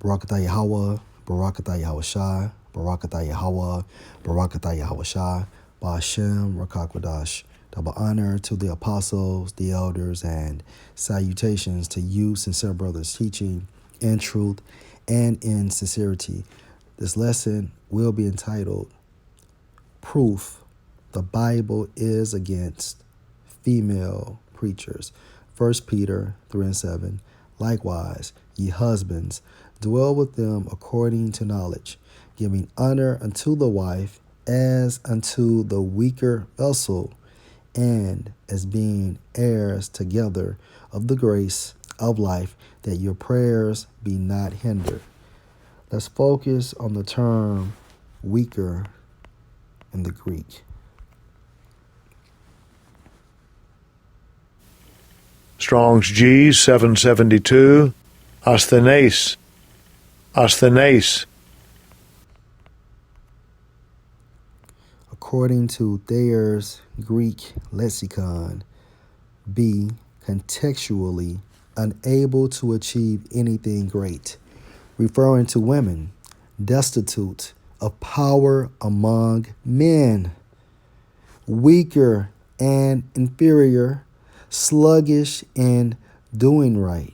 Barakatah Yahweh, Barakatah Yahweh Shai, Barakatah Yahweh, Barakatah Yahweh Shai, Ba'ashem, Rakakwadash. Double honor to the apostles, the elders, and salutations to you, sincere brothers, teaching in truth and in sincerity. This lesson will be entitled Proof the Bible is Against Female Preachers. 1 Peter 3:7. Likewise, ye husbands, dwell with them according to knowledge, giving honor unto the wife as unto the weaker vessel, and as being heirs together of the grace of life, that your prayers be not hindered. Let's focus on the term weaker in the Greek. Strong's G 772, asthenes, asthenes. According to Thayer's Greek lexicon, be contextually unable to achieve anything great, referring to women destitute of power among men, weaker and inferior, sluggish in doing right.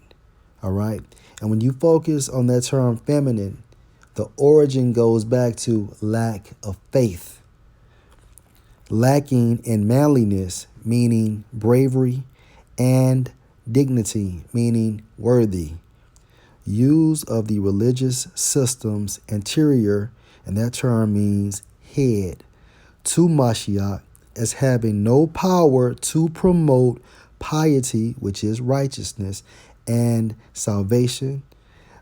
All right. And when you focus on that term feminine, the origin goes back to lack of faith. Lacking in manliness, meaning bravery, and dignity, meaning worthy. Use of the religious system's interior, and that term means head, to Mashiach as having no power to promote piety, which is righteousness, and salvation,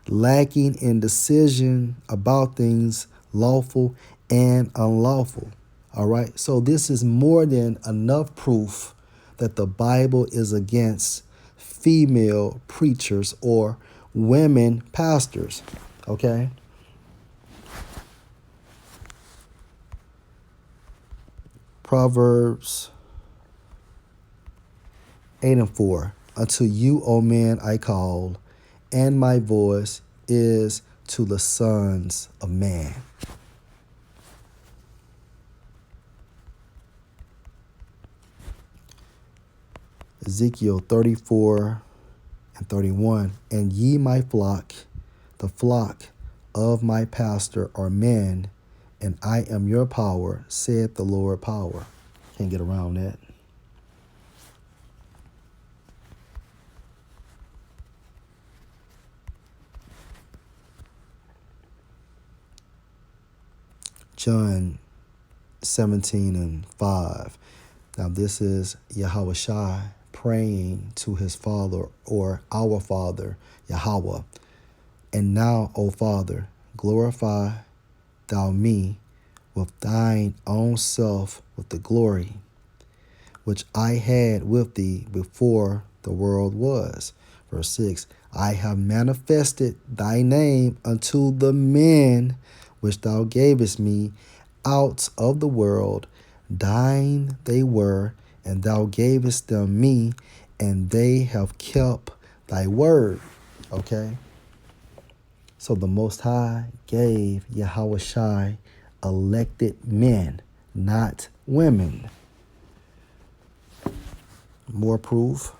lacking in decision about things lawful and unlawful. All right, so this is more than enough proof that the Bible is against female preachers or women pastors. Okay. Proverbs 8:4. Unto you, O man, I call, and my voice is to the sons of man. Ezekiel 34:31. And ye, my flock, the flock of my pastor, are men, and I am your power, saith the Lord power. Can't get around that. John 17:5. Now this is Yahweh Shai praying to his Father, or our Father, Yahweh. And now, O Father, glorify thou me with thine own self, with the glory which I had with thee before the world was. Verse 6. I have manifested thy name unto the men which thou gavest me out of the world. Thine they were, and thou gavest them me, and they have kept thy word. Okay? So the Most High gave Yahweh Shai elected men, not women. More proof.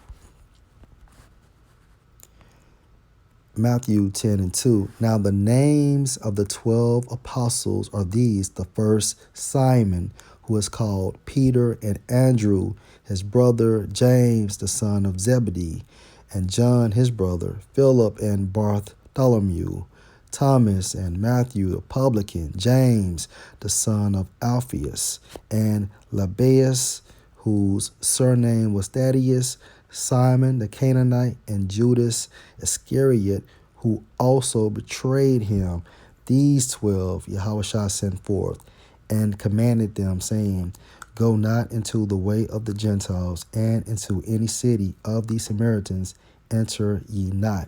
Matthew 10:2. Now the names of the 12 apostles are these: the first, Simon, who is called Peter, and Andrew, his brother, James, the son of Zebedee, and John, his brother, Philip and Bartholomew, Thomas and Matthew the publican, James, the son of Alphaeus, and Lebbaeus, whose surname was Thaddeus, Simon the Canaanite, and Judas Iscariot, who also betrayed him. These 12 Yahushua sent forth, and commanded them, saying, Go not into the way of the Gentiles, and into any city of the Samaritans enter ye not.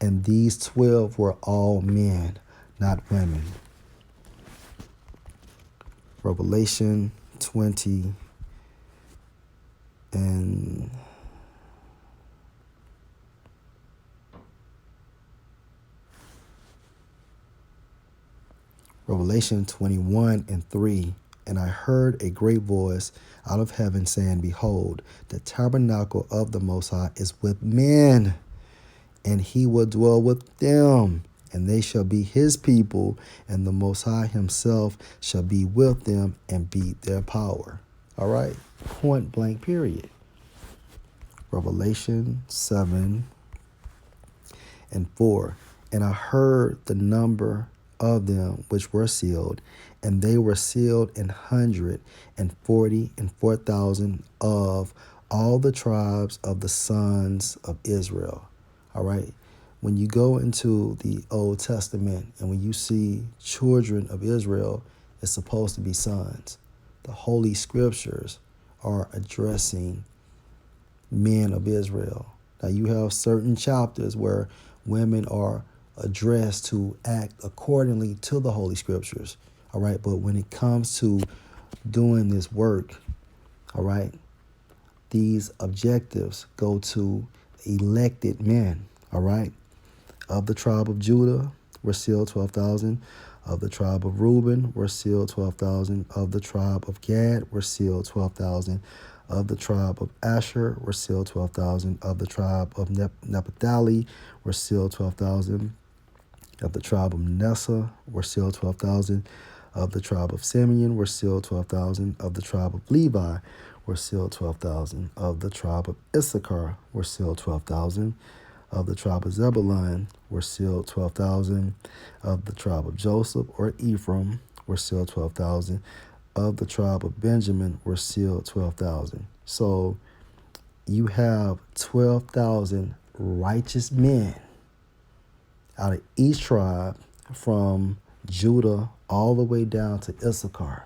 And these 12 were all men, not women. Revelation 20 and Revelation 21:3. And I heard a great voice out of heaven saying, Behold, the tabernacle of the Most High is with men, and he will dwell with them, and they shall be his people, and the Most High himself shall be with them and be their power. All right, point blank, period. Revelation 7:4. And I heard the number of them which were sealed, and they were sealed 144,000 of all the tribes of the sons of Israel. All right. When you go into the Old Testament and when you see children of Israel, it's supposed to be sons. The Holy Scriptures are addressing men of Israel. Now you have certain chapters where women are addressed to act accordingly to the Holy Scriptures. All right. But when it comes to doing this work, all right, these objectives go to elected men. All right. Of the tribe of Judah were sealed 12,000. Of the tribe of Reuben were sealed 12,000. Of the tribe of Gad were sealed 12,000. Of the tribe of Asher were sealed 12,000. Of the tribe of Naphtali were sealed 12,000. Of the tribe of Manasseh were sealed 12,000. Of the tribe of Simeon were sealed 12,000. Of the tribe of Levi were sealed 12,000. Of the tribe of Issachar were sealed 12,000. Of the tribe of Zebulun were sealed 12,000. Of the tribe of Joseph or Ephraim were sealed 12,000. Of the tribe of Benjamin were sealed 12,000. So you have 12,000 righteous men out of each tribe, from Judah all the way down to Issachar,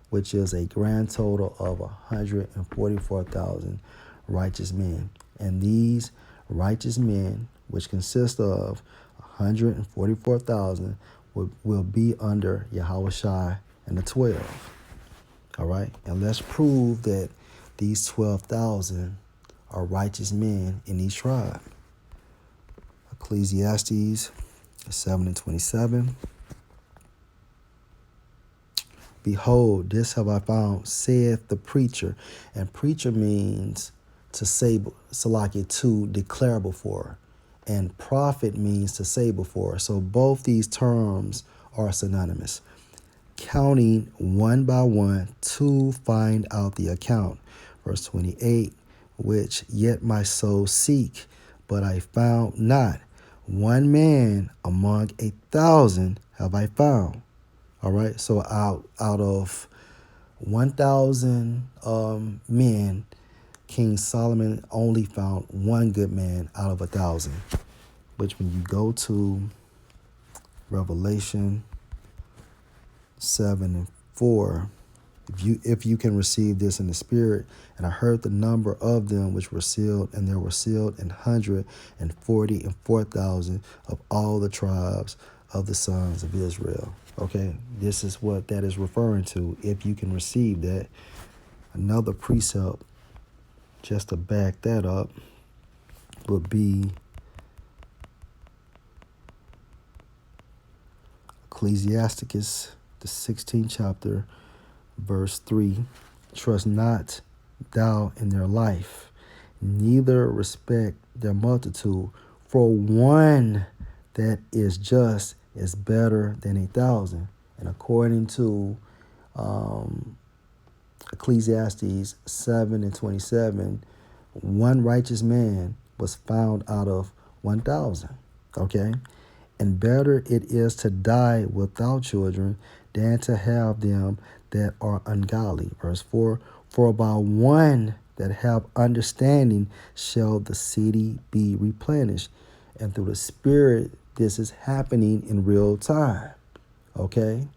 which is a grand total of 144,000 righteous men. And these righteous men, which consist of 144,000, will be under Yahushua and the 12. All right. And let's prove that these 12,000 are righteous men in each tribe. Ecclesiastes 7:27. Behold, this have I found, saith the preacher. And preacher means to say, Salaki, to declare before. And prophet means to say before. So both these terms are synonymous. Counting one by one to find out the account. Verse 28, which yet my soul seek, but I found not. One man among 1,000 have I found. All right. So out of 1,000 men, King Solomon only found one good man out of 1,000. Which when you go to Revelation 7:4, if you can receive this in the spirit, and I heard the number of them which were sealed, and there were sealed 144,000 of all the tribes of the sons of Israel. Okay, this is what that is referring to. If you can receive that, another precept just to back that up would be Ecclesiasticus, the 16th chapter, verse 3. Trust not thou in their life, neither respect their multitude, for one that is just is better than 1,000. And according to Ecclesiastes 7:27, one righteous man was found out of 1,000. Okay? And better it is to die without children than to have them that are ungodly. Verse 4, for by one that have understanding shall the city be replenished. And through the Spirit, this is happening in real time. Okay?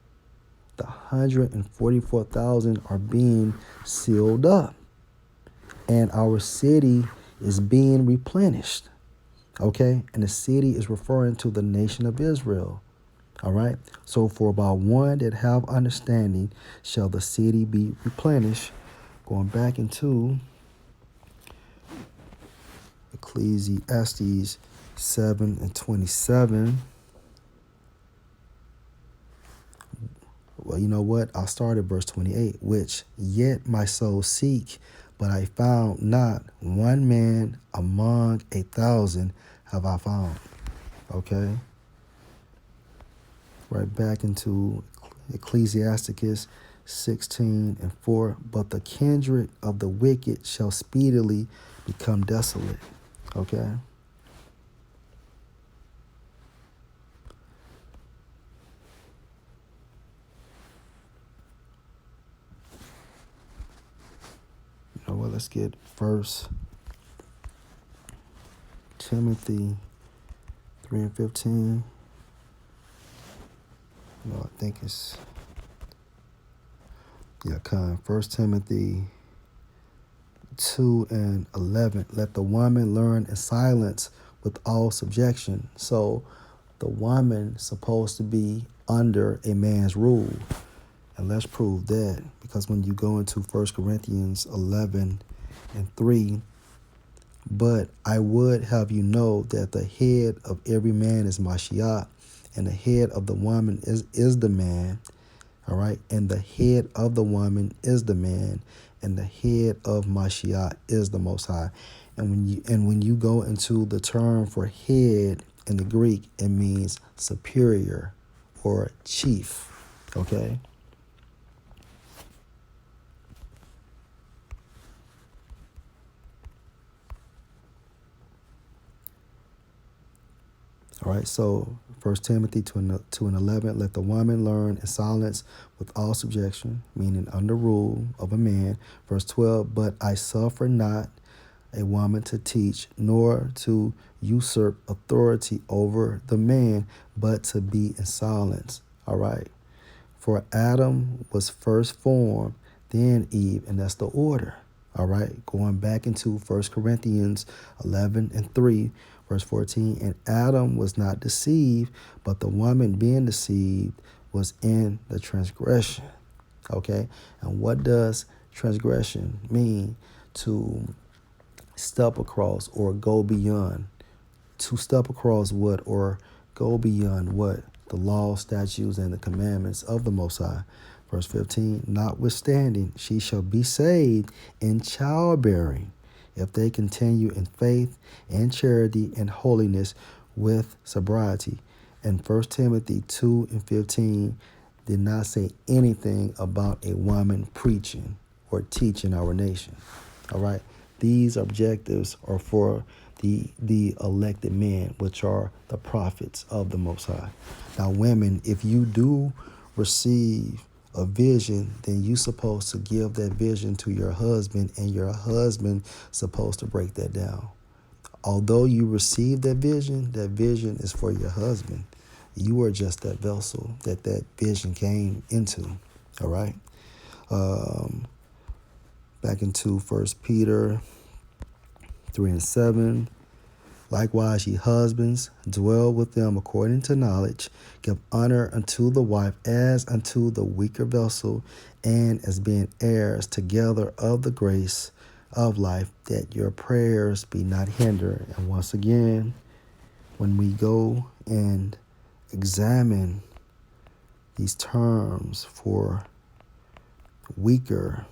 The 144,000 are being sealed up. And our city is being replenished. Okay? And the city is referring to the nation of Israel. All right? So for by one that have understanding shall the city be replenished. Going back into Ecclesiastes 7:27. Well, you know what? I'll start at verse 28, which yet my soul seek, but I found not one man among 1,000 have I found. Okay? Right back into Ecclesiasticus 16:4. But the kindred of the wicked shall speedily become desolate. Okay? You know what? Let's get First Timothy 3:15. No, I think it's First Timothy 2:11. Let the woman learn in silence with all subjection. So the woman supposed to be under a man's rule. And let's prove that, because when you go into 1 Corinthians 11:3, but I would have you know that the head of every man is Mashiach, and the head of the woman is the man. All right. And the head of the woman is the man, and the head of Mashiach is the Most High. And when you go into the term for head in the Greek, it means superior or chief. Okay. All right, so 1 Timothy 2:11, let the woman learn in silence with all subjection, meaning under rule of a man. Verse 12, but I suffer not a woman to teach, nor to usurp authority over the man, but to be in silence. All right, for Adam was first formed, then Eve, and that's the order. All right, going back into 1 Corinthians 11:3, verse 14, and Adam was not deceived, but the woman being deceived was in the transgression. Okay, and what does transgression mean? To step across or go beyond. To step across what or go beyond what? The law, statutes, and the commandments of the Most High. Verse 15, notwithstanding, she shall be saved in childbearing, if they continue in faith and charity and holiness with sobriety. And 1 Timothy 2:15 did not say anything about a woman preaching or teaching our nation. All right. These objectives are for the elected men, which are the prophets of the Most High. Now, women, if you do receive a vision, then you supposed to give that vision to your husband, and your husband supposed to break that down. Although you receive that vision is for your husband. You are just that vessel that vision came into. All right. Back into 1 Peter 3:7. Likewise, ye husbands, dwell with them according to knowledge. Give honor unto the wife as unto the weaker vessel, and as being heirs together of the grace of life, that your prayers be not hindered. And once again, when we go and examine these terms for weaker,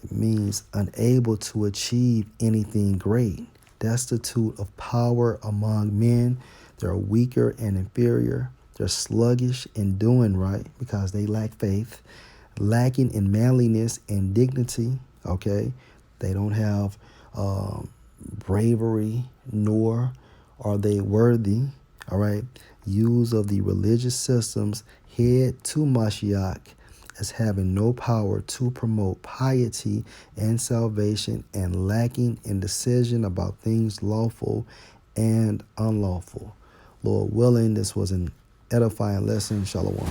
it means unable to achieve anything great, destitute of power among men. They're weaker and inferior. They're sluggish in doing right because they lack faith, lacking in manliness and dignity. Okay, they don't have bravery, nor are they worthy. All right, use of the religious systems head to Mashiach as having no power to promote piety and salvation, and lacking in decision about things lawful and unlawful. Lord willing, this was an edifying lesson. Shalom.